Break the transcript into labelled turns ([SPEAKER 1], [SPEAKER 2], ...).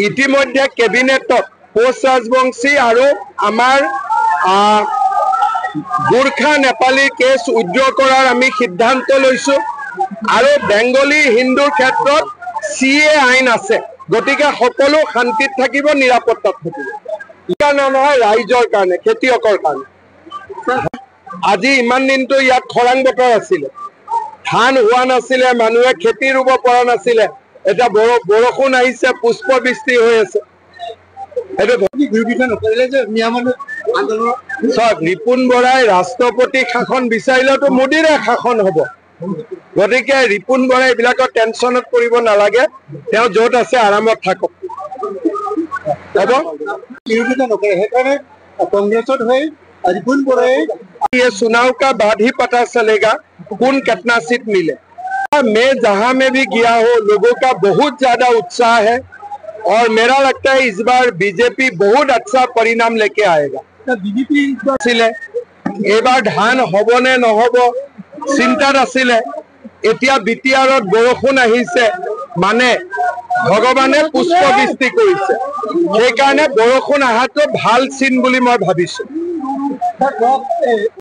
[SPEAKER 1] ইতিমধ্যে কেবিনেটত কোচ ৰাজবংশী আৰু আমাৰ গোৰ্খা নেপালী কেছ উইথড্ৰ কৰাৰ আমি সিদ্ধান্ত লৈছো আৰু বেংগলী হিন্দুৰ ক্ষেত্ৰত CA আইন আছে গতিকে সকলো শান্তিত থাকিব নিৰাপত্তাত থাকিব নহয় ৰাইজৰ কাৰণে খেতিয়কৰ কাৰণে আজি ইমান দিনটো ইয়াত খৰাং বতৰ আছিল ধান হোৱা নাছিল মানুহে খেতি ৰুব পৰা নাছিল এটা বৰষুণ আহিছে পুষ্পবৃষ্টি হৈ আছে ৰিপুন বৰাই ৰাষ্ট্ৰপতি শাসন বিচাৰিলেতো মোদীৰে শাসন হ'ব গতিকে ৰিপুন বৰাই এইবিলাকৰ টেনচনত পৰিব নালাগে তেওঁ য'ত আছে আৰামত থাকক হ'ব বিৰোধিতা নকৰে সেইকাৰণে কংগ্ৰেছত হৈ रिपुन बोराई ये चुनाव का बाद ही पता चलेगा कौन कितना सीट मिले। मैं जहां में भी गया हूँ लोगों का बहुत ज्यादा उत्साह है और मेरा लगता है इस बार बीजेपी बहुत अच्छा परिणाम लेके आएगा। बीजेपी एबार धान हब ने नहब चिंतात आसिले एतिया बिटिआरत बरषुण आहिसे माने भगवाने पुष्पबृष्टि करिसे সেইকাৰণে বৰষুণ আহাটো ভাল চিন বুলি মই ভাবিছো।